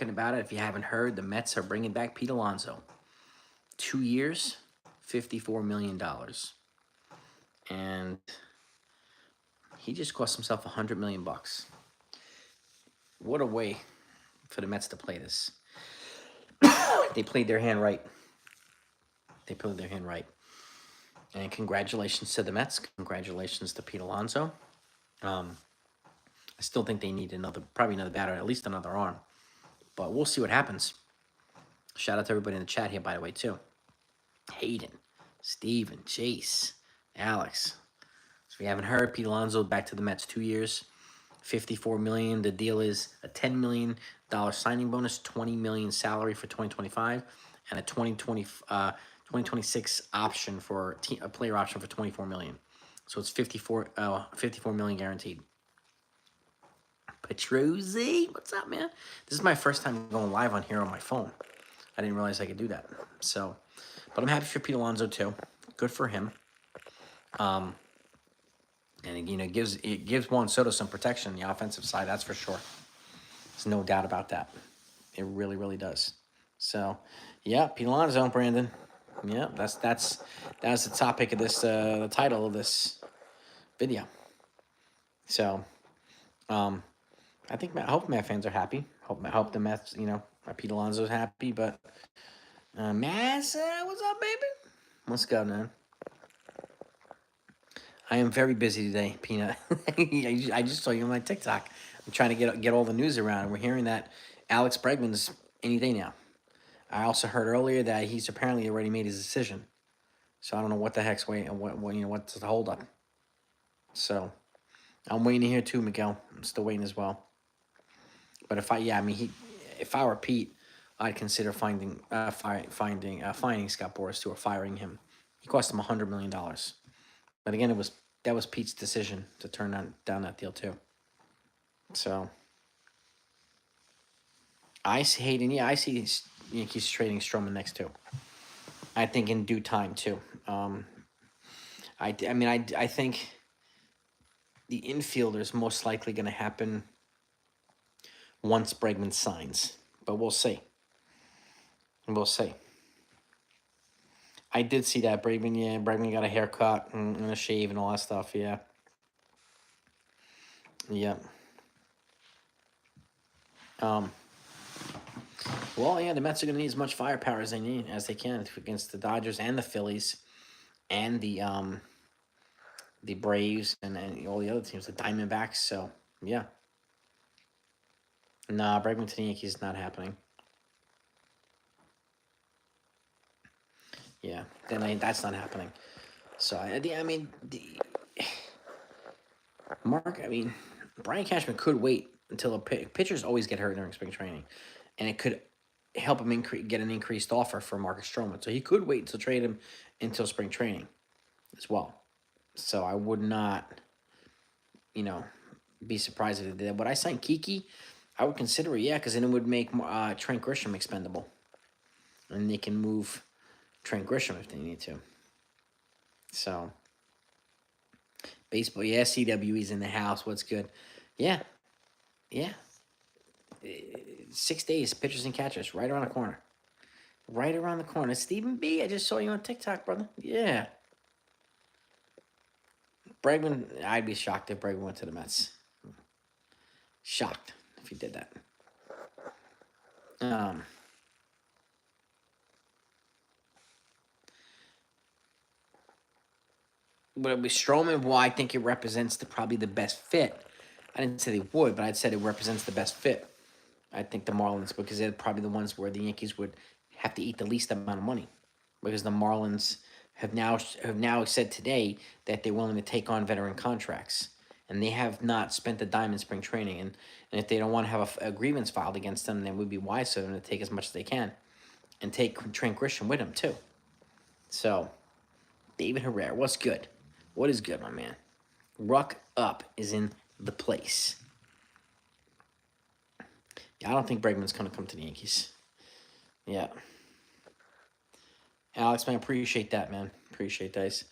about it. If you haven't heard, the Mets are bringing back Pete Alonso. 2 years, $54 million, and he just cost himself $100 million. What a way for the Mets to play this. They played their hand right. They played their hand right. And congratulations to the Mets. Congratulations to Pete Alonso. I still think they need probably another batter, at least another arm. But we'll see what happens. Shout out to everybody in the chat here, by the way, too. Hayden, Steven, Chase, Alex. So if you haven't heard, Pete Alonso back to the Mets, 2 years, $54 million. The deal is a $10 million signing bonus, $20 million salary for 2025, and a 2026 option for a player option for $24 million. So it's $54 million guaranteed. Petruzzi, what's up, man? This is my first time going live on here on my phone. I didn't realize I could do that. So, but I'm happy for Pete Alonso too. Good for him. And it gives Juan Soto some protection on the offensive side. That's for sure. There's no doubt about that. It really, really does. So, yeah, Pete Alonso, Brandon. Yeah, that's the topic of this, the title of this video. So, I hope Met fans are happy. Hope the Mets, Pete Alonso's happy. But Massa, what's up, baby? Let's go, man. I am very busy today, Peanut. I just saw you on my TikTok. I'm trying to get all the news around. We're hearing that Alex Bregman's any day now. I also heard earlier that he's apparently already made his decision. So I don't know what the heck's waiting. What's the holdup? So I'm waiting to hear too, Miguel. I'm still waiting as well. But if I were Pete, I'd consider finding Scott Boras or firing him. He cost him $100 million. But again, that was Pete's decision to turn down that deal too. So I see Yankees trading Stroman next too. I think in due time too. I think the infielder is most likely going to happen once Bregman signs, but we'll see. We'll see. I did see that Bregman got a haircut and a shave and all that stuff. Yeah. Yep. Well, yeah, the Mets are going to need as much firepower as they can against the Dodgers and the Phillies, and the Braves and all the other teams, the Diamondbacks. So yeah. Nah, Bregman to the Yankees is not happening. Yeah, that's not happening. So Brian Cashman could wait until pitchers always get hurt during spring training, and it could help him get an increased offer for Marcus Stroman. So he could wait to trade him until spring training as well. So I would not, be surprised if they did that. Would I sign Kiki? I would consider it, yeah, because then it would make Trent Grisham expendable, and they can move Trent Grisham if they need to. So, baseball, yeah, CWE's in the house. What's good? Yeah. 6 days, pitchers and catchers, right around the corner. Right around the corner. Stephen B., I just saw you on TikTok, brother. Yeah. Bregman, I'd be shocked if Bregman went to the Mets. Shocked if he did that. But it was Stroman, well, I think it represents probably the best fit. I didn't say they would, but I said it represents the best fit. I think the Marlins, because they're probably the ones where the Yankees would have to eat the least amount of money, because the Marlins have now said today that they're willing to take on veteran contracts, and they have not spent a dime in spring training. And if they don't want to have a grievance filed against them, then it would be wise for them to take as much as they can, and take Trent Grisham with them too. So, David Herrera, what's good? What is good, my man? Ruck Up is in the place. Yeah, I don't think Bregman's going to come to the Yankees. Yeah. Alex, man, appreciate that, man. Appreciate that.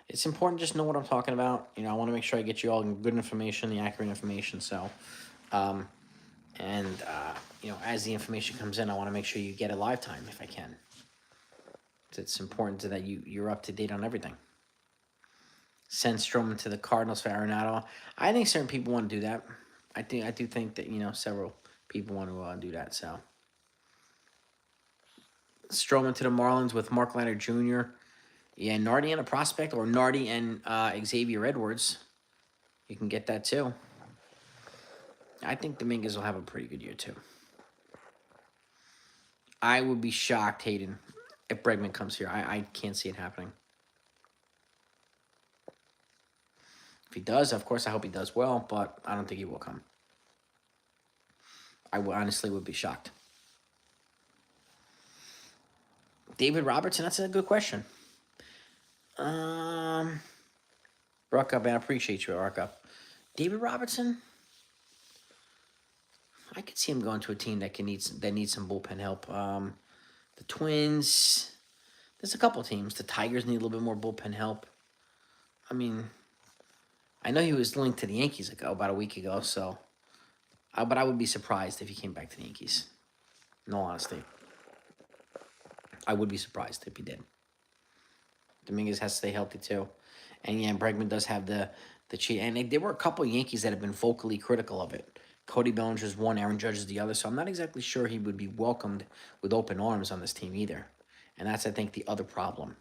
It's important to just know what I'm talking about. I want to make sure I get you all good information, the accurate information. So, And, you know, as the information comes in, I want to make sure you get it live time if I can. It's important that you're up to date on everything. Send Stroman to the Cardinals for Arenado. I think certain people want to do that. I do think that, you know, several people want to do that. So Stroman to the Marlins with Mark Leonard Jr. Yeah, Nardi and a prospect, or Nardi and Xavier Edwards. You can get that too. I think Dominguez will have a pretty good year too. I would be shocked, Hayden, if Bregman comes here. I can't see it happening. If he does, of course, I hope he does well, but I don't think he will come. I honestly would be shocked. David Robertson, that's a good question. Ruckup, man, I appreciate you, Ruckup. David Robertson, I could see him going to a team that needs some bullpen help. The Twins, there's a couple teams. The Tigers need a little bit more bullpen help. I mean, I know he was linked to the Yankees about a week ago, so, but I would be surprised if he came back to the Yankees. In all honesty, I would be surprised if he did. Dominguez has to stay healthy too, and yeah, Bregman does have the cheat. And there were a couple of Yankees that have been vocally critical of it. Cody Bellinger's one, Aaron Judge is the other, so I'm not exactly sure he would be welcomed with open arms on this team either. And that's, I think, the other problem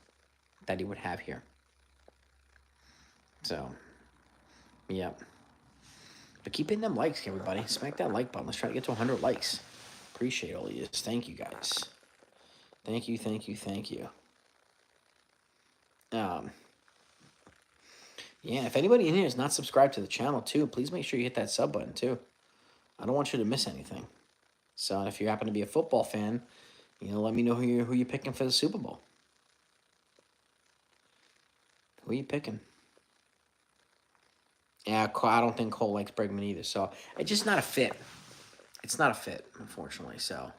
that he would have here. So, yeah. But keep hitting them likes, everybody. Smack that like button. Let's try to get to 100 likes. Appreciate all of you. Thank you, guys. Thank you, thank you, thank you. Yeah, if anybody in here is not subscribed to the channel, too, please make sure you hit that sub button, too. I don't want you to miss anything. So if you happen to be a football fan, you know, let me know who you're picking for the Super Bowl. Who are you picking? Yeah, I don't think Cole likes Bregman either. So it's just not a fit. It's not a fit, unfortunately. So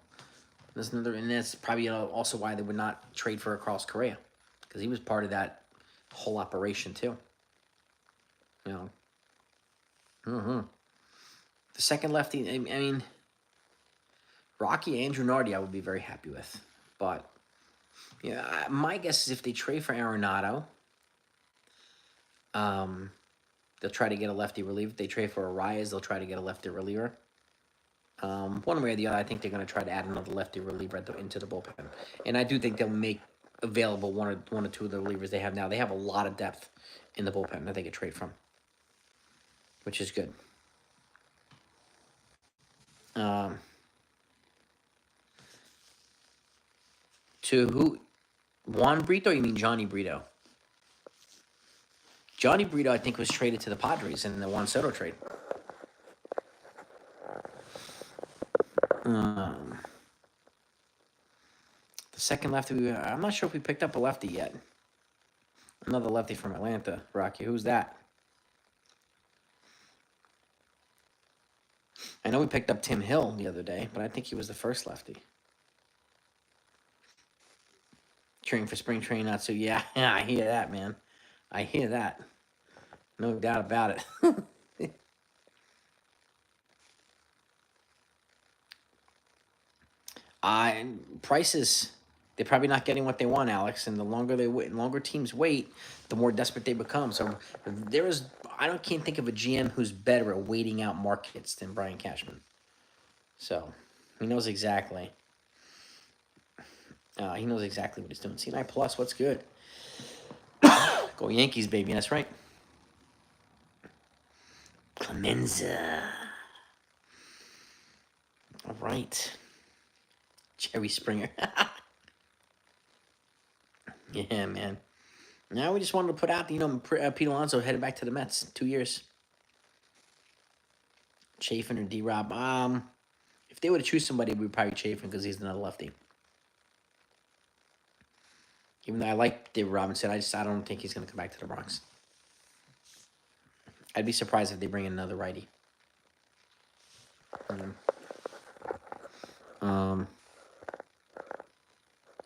there's another, and that's probably also why they would not trade for Carlos Correa, because he was part of that whole operation too. You know. The second lefty, I mean, Rocky Andrew Nardi, I would be very happy with. But, yeah, my guess is if they trade for Arenado, they'll try to get a lefty reliever. If they trade for Arias, they'll try to get a lefty reliever. One way or the other, I think they're going to try to add another lefty reliever into the bullpen. And I do think they'll make available one or two of the relievers they have now. They have a lot of depth in the bullpen that they could trade from, which is good. To who? Juan Brito, or you mean Johnny Brito? Johnny Brito, I think, was traded to the Padres in the Juan Soto trade. The second lefty, I'm not sure if we picked up a lefty yet. Another lefty from Atlanta, Rocky. Who's that? I know we picked up Tim Hill the other day, but I think he was the first lefty. Training for spring training, not so. Yeah, I hear that, man. I hear that. No doubt about it. Prices, they're probably not getting what they want, Alex. And the longer they wait, longer teams wait, the more desperate they become. So can't think of a GM who's better at waiting out markets than Brian Cashman. So he knows exactly. He knows exactly what he's doing. C9 plus, what's good? Go Yankees, baby. That's right. Clemenza. All right. Jerry Springer. Yeah, man. Now we just wanted to put out, Pete Alonso headed back to the Mets. 2 years. Chafin or D-Rob. If they were to choose somebody, we'd probably Chafin because he's another lefty. Even though I like David Robinson, I don't think he's going to come back to the Bronx. I'd be surprised if they bring in another righty.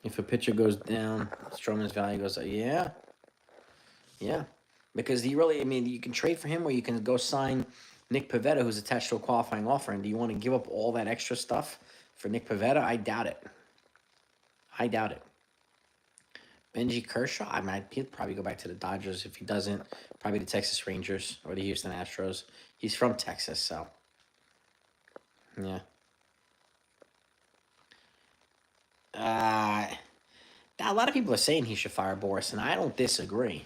If a pitcher goes down, Stroman's value goes up. Yeah. Because you can trade for him, or you can go sign Nick Pivetta, who's attached to a qualifying offer, and do you want to give up all that extra stuff for Nick Pivetta? I doubt it. I doubt it. Benji Kershaw, I mean, he'd probably go back to the Dodgers. If he doesn't, probably the Texas Rangers or the Houston Astros. He's from Texas, so yeah. A lot of people are saying he should fire Boris, and I don't disagree.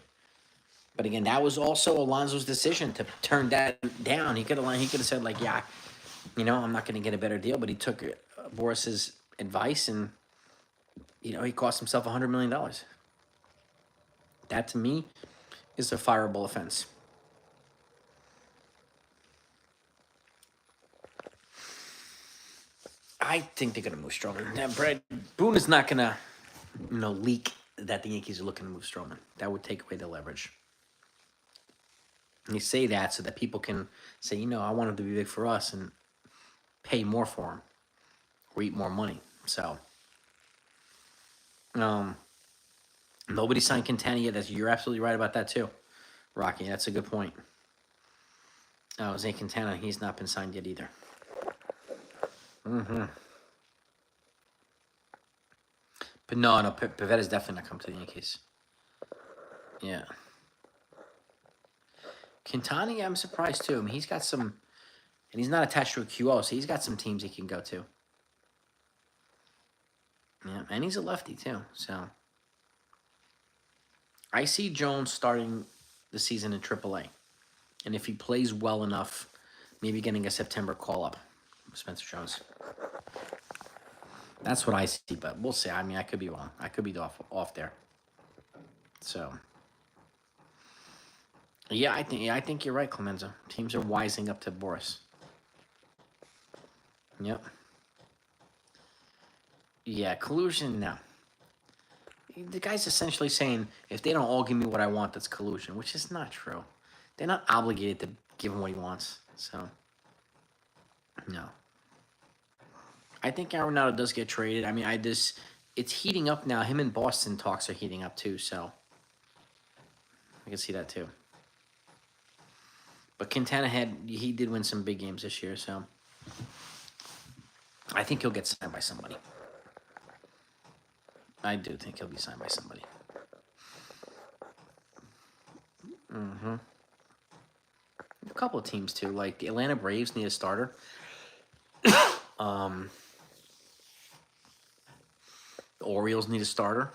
But again, that was also Alonso's decision to turn that down. He could have said like, yeah, I'm not going to get a better deal. But he took Boris's advice, and he cost himself $100 million. That to me is a fireable offense. I think they're going to move Stroman. Now, Boone is not going to, leak that the Yankees are looking to move Stroman. That would take away the leverage. And you say that so that people can say, I want him to be big for us and pay more for him or eat more money. So, nobody signed Quintana yet. You're absolutely right about that too, Rocky. That's a good point. Jose Quintana, he's not been signed yet either. But no, Pivetta's definitely not come to the Yankees. Yeah. Quintana, I'm surprised too. I mean, he's got some, and he's not attached to a QO, so he's got some teams he can go to. Yeah, and he's a lefty too, so. I see Jones starting the season in AAA. And if he plays well enough, maybe getting a September call-up with Spencer Jones. That's what I see, but we'll see. I mean, I could be wrong. I could be off there. So, yeah, I think you're right, Clemenza. Teams are wising up to Boris. Yep. Yeah, collusion, no. The guy's essentially saying, if they don't all give me what I want, that's collusion, which is not true. They're not obligated to give him what he wants. So, no. I think Arenado does get traded. I mean, it's heating up now. Him and Boston talks are heating up too, so I can see that too. But Quintana he did win some big games this year, so I think he'll get signed by somebody. I do think he'll be signed by somebody. A couple of teams too, like the Atlanta Braves need a starter. The Orioles need a starter.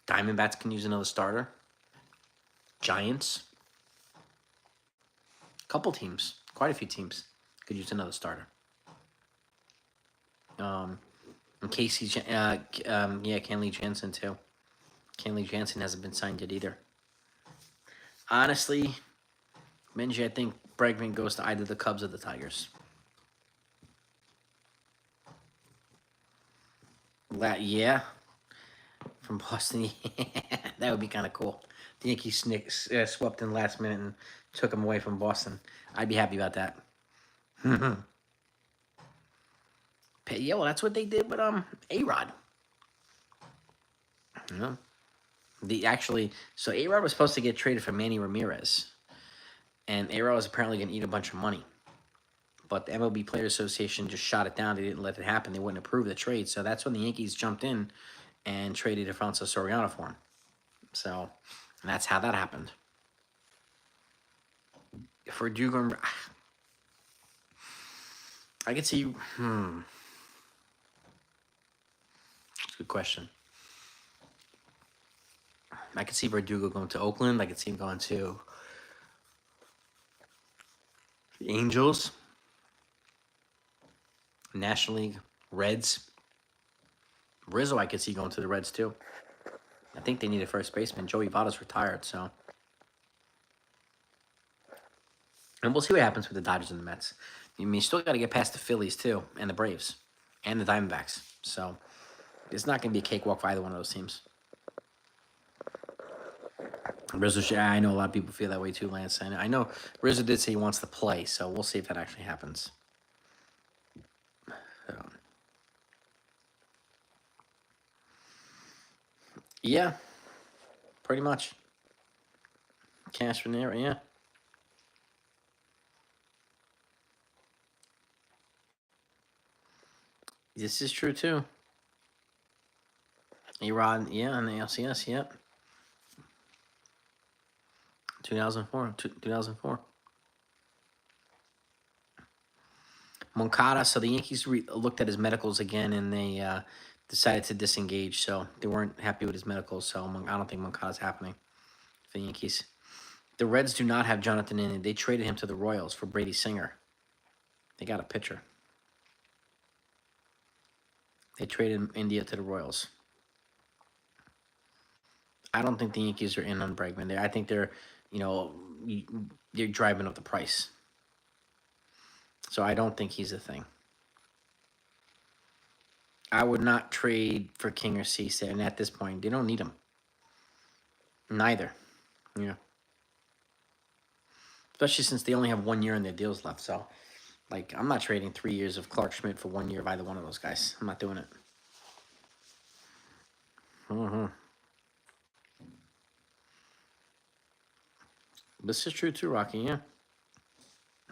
Diamondbacks can use another starter. Giants. A couple teams, quite a few teams could use another starter. And Kenley Jansen too. Kenley Jansen hasn't been signed yet either. Honestly, Benji, I think Bregman goes to either the Cubs or the Tigers. Yeah, from Boston. That would be kind of cool. The Yankees swept in last minute and took him away from Boston. I'd be happy about that. Yeah, well, that's what they did with A-Rod. So A-Rod was supposed to get traded for Manny Ramirez, and A-Rod was apparently going to eat a bunch of money. But the MLB Players Association just shot it down. They didn't let it happen. They wouldn't approve the trade. So that's when the Yankees jumped in and traded Alfonso Soriano for him. So that's how that happened. For Dugan, I could see. That's a good question. I could see Verdugo going to Oakland. I could see him going to the Angels, National League, Reds. Rizzo, I could see going to the Reds too. I think they need a first baseman. Joey Votto's retired, so. And we'll see what happens with the Dodgers and the Mets. I mean, you still got to get past the Phillies too, and the Braves, and the Diamondbacks. So it's not going to be a cakewalk for either one of those teams. Rizzo, I know a lot of people feel that way too, Lance. I know Rizzo did say he wants to play, so we'll see if that actually happens. Yeah, pretty much. Cash Venera, yeah. This is true too. A-Rod, yeah, on the LCS, yep. 2004, 2004. Moncada, so the Yankees looked at his medicals again, and they decided to disengage. So they weren't happy with his medicals. So I don't think Moncada's happening for the Yankees. The Reds do not have Jonathan India. They traded him to the Royals for Brady Singer. They got a pitcher. They traded India to the Royals. I don't think the Yankees are in on Bregman there. I think they're, they're driving up the price. So I don't think he's a thing. I would not trade for King or Cease, and at this point, they don't need him. Neither. Yeah. Especially since they only have 1 year in their deals left. So, I'm not trading 3 years of Clark Schmidt for 1 year of either one of those guys. I'm not doing it. This is true too, Rocky, yeah.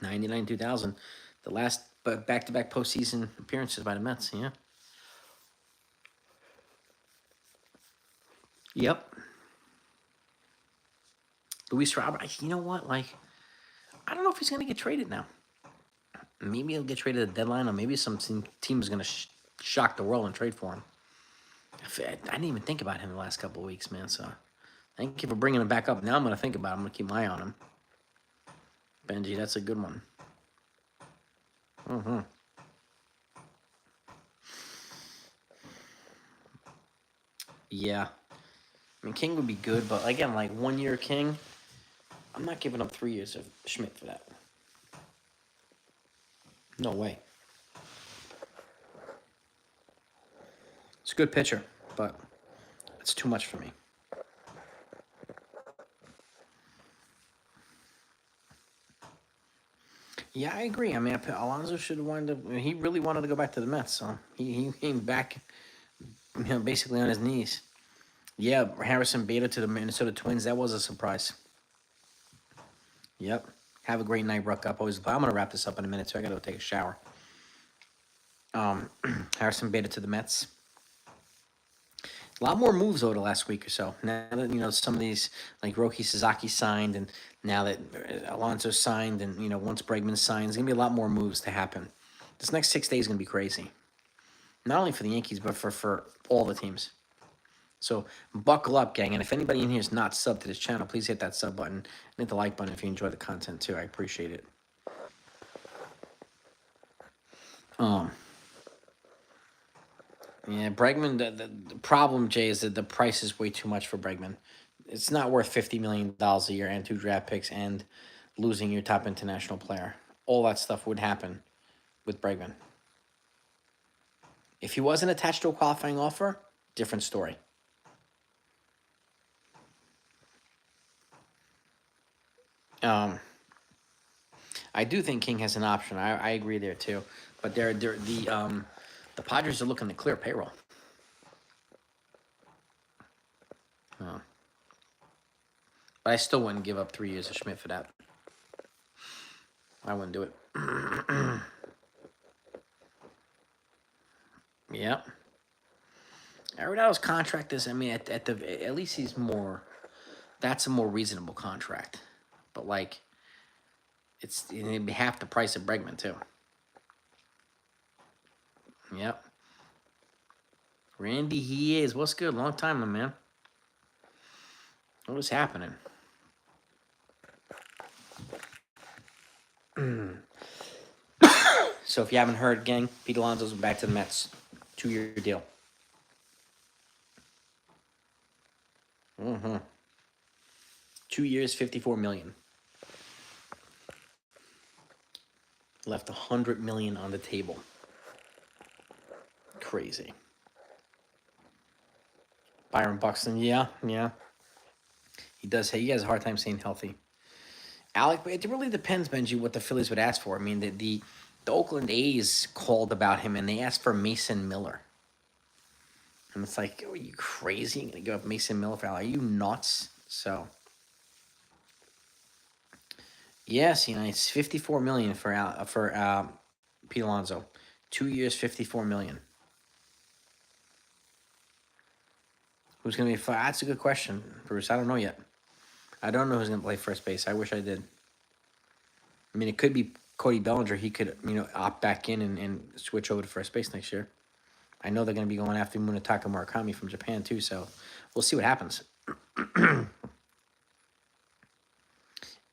99, 2000. The last back-to-back postseason appearances by the Mets, yeah. Yep. Luis Robert, you know what? I don't know if he's going to get traded now. Maybe he'll get traded at the deadline, or maybe some team is going to shock the world and trade for him. I didn't even think about him the last couple of weeks, man. So thank you for bringing him back up. Now I'm going to think about him. I'm going to keep my eye on him. Benji, that's a good one. Yeah. I mean, King would be good, but again, 1 year King, I'm not giving up 3 years of Schmidt for that. No way. It's a good pitcher, but it's too much for me. Yeah, I agree. I mean, Alonso should have wanted to. He really wanted to go back to the Mets, so he came back, basically on his knees. Yeah, Harrison Beta to the Minnesota Twins. That was a surprise. Yep. Have a great night, Ruck Up. I'm gonna wrap this up in a minute, so I gotta go take a shower. Harrison Beta to the Mets. A lot more moves over the last week or so. Now that some of these, like Roki Sasaki signed, and now that Alonso signed, and once Bregman signs, gonna be a lot more moves to happen. This next 6 days is gonna be crazy. Not only for the Yankees, but for all the teams. So buckle up, gang. And if anybody in here is not subbed to this channel, please hit that sub button and hit the like button if you enjoy the content too. I appreciate it. Yeah, Bregman, the problem, Jay, is that the price is way too much for Bregman. It's not worth $50 million a year and 2 draft picks and losing your top international player. All that stuff would happen with Bregman. If he wasn't attached to a qualifying offer, different story. I do think King has an option. I agree there too, but the Padres are looking to clear payroll. But I still wouldn't give up 3 years of Schmidt for that. I wouldn't do it. Yep. Arenado's contract is, I mean, at least he's more. That's a more reasonable contract, but it'd be half the price of Bregman too. Yep. Randy, he is. What's good? Long time, my man. What was happening? So if you haven't heard, gang, Pete Alonso's back to the Mets. 2-year deal. 2 years, $54 million. Left $100 million on the table. Crazy. Byron Buxton, yeah. He does. He has a hard time staying healthy. Alec, it really depends, Benji, what the Phillies would ask for. I mean, the Oakland A's called about him, and they asked for Mason Miller. And it's like, are you crazy? You're going to give up Mason Miller for Are you nuts? So, yes, it's $54 million for Pete Alonso. 2 years, $54 million. Who's going to be? That's a good question, Bruce. I don't know yet. I don't know who's going to play first base. I wish I did. I mean, it could be Cody Bellinger. He could, opt back in and switch over to first base next year. I know they're going to be going after Munetaka Murakami from Japan, too, so we'll see what happens.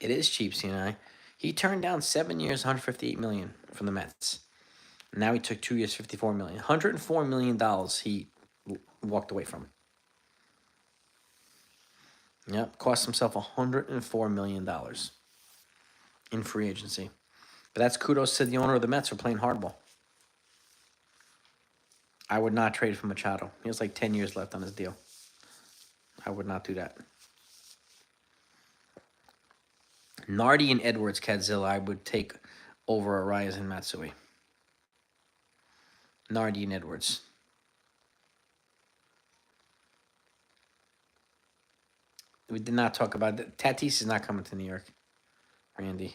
It is cheap, CNI. He turned down 7 years, $158 million from the Mets. Now he took 2 years, $54 million. $104 million he walked away from. Yep, cost himself $104 million in free agency. But that's kudos to the owner of the Mets for playing hardball. I would not trade for Machado. He has like 10 years left on his deal. I would not do that. Nardi and Edwards, Cadzilla, I would take over Arias and Matsui. Nardi and Edwards. We did not talk about that. Tatis is not coming to New York, Randy.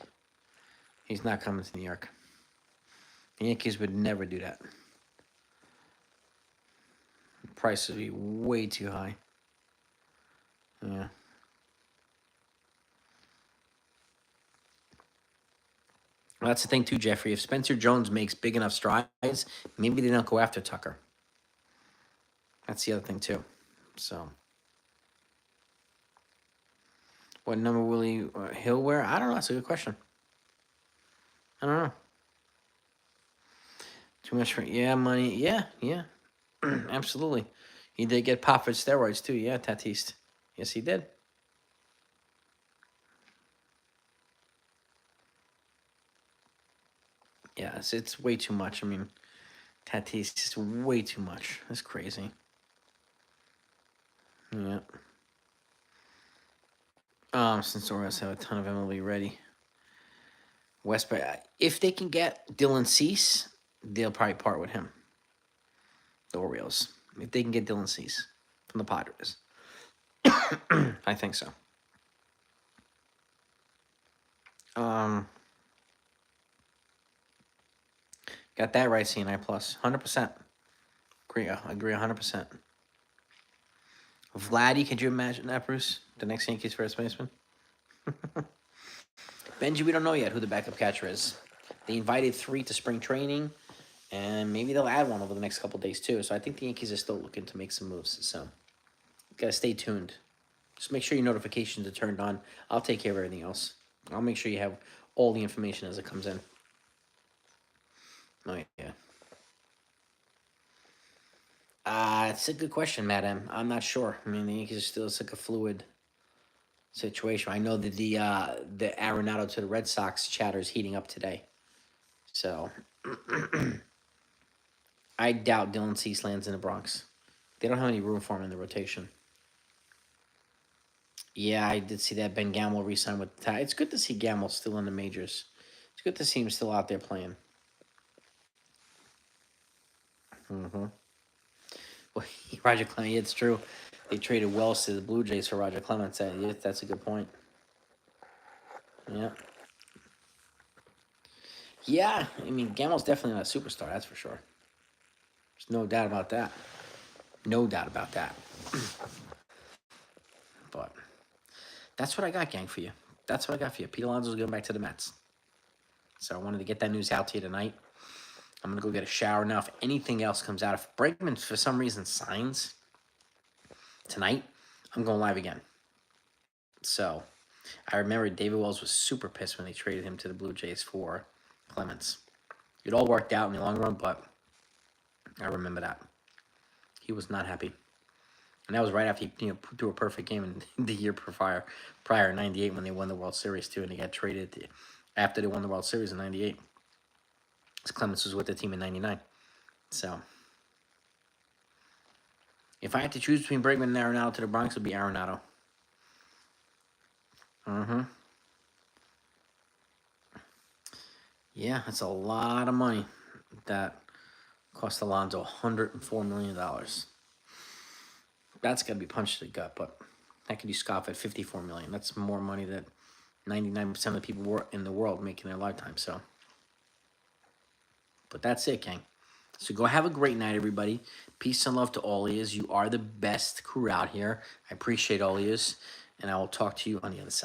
He's not coming to New York. The Yankees would never do that. The price would be way too high. Yeah. Well, that's the thing too, Jeffrey. If Spencer Jones makes big enough strides, maybe they don't go after Tucker. That's the other thing too. So, what number will Hill wear? I don't know. That's a good question. I don't know. Too much for money. Yeah. Absolutely. He did get popped for steroids too. Yeah, Tatis. Yes, he did. Yeah, it's way too much. I mean, Tatis is way too much. That's crazy. Yeah. Since the Orioles have a ton of MLB ready. If they can get Dylan Cease, they'll probably part with him. The Orioles. If they can get Dylan Cease from the Padres. I think so. Got that right, CNI plus. 100%. Agree 100%. Vladdy, could you imagine that, Bruce? The next Yankees first baseman? Benji, we don't know yet who the backup catcher is. They invited 3 to spring training, and maybe they'll add one over the next couple days, too. So I think the Yankees are still looking to make some moves. So, got to stay tuned. Just make sure your notifications are turned on. I'll take care of everything else. I'll make sure you have all the information as it comes in. Oh, yeah. It's a good question, Madam. I'm not sure. I mean, the Yankees are still, it's like a fluid situation. I know that the Arenado to the Red Sox chatter is heating up today. So, I doubt Dylan Cease lands in the Bronx. They don't have any room for him in the rotation. Yeah, I did see that Ben Gamble re-signed with the It's good to see Gamble still in the majors. It's good to see him still out there playing. Mm-hmm. Well, Roger Clemens, it's true. They traded Wells to the Blue Jays for Roger Clemens. That's a good point. Yeah. Yeah, I mean, Gamble's definitely not a superstar, that's for sure. There's no doubt about that. No doubt about that. But that's what I got, gang, for you. That's what I got for you. Pete Alonso's going back to the Mets. So I wanted to get that news out to you tonight. I'm going to go get a shower now. If anything else comes out, if Bregman for some reason signs tonight, I'm going live again. So I remember David Wells was super pissed when they traded him to the Blue Jays for Clemens. It all worked out in the long run, but I remember that. He was not happy. And that was right after he threw a perfect game in the year prior in 98 when they won the World Series, too, and he got traded after they won the World Series in 98. Clemens was with the team in 99. So, if I had to choose between Bregman and Arenado to the Bronx, it would be Arenado. Yeah, that's a lot of money. That cost Alonso $104 million. That's got to be punched to the gut, but how could you scoff at $54 million? That's more money that 99% of the people in the world make in their lifetime, so. But that's it, gang. So go have a great night, everybody. Peace and love to all of you. You are the best crew out here. I appreciate all of you, and I will talk to you on the other side.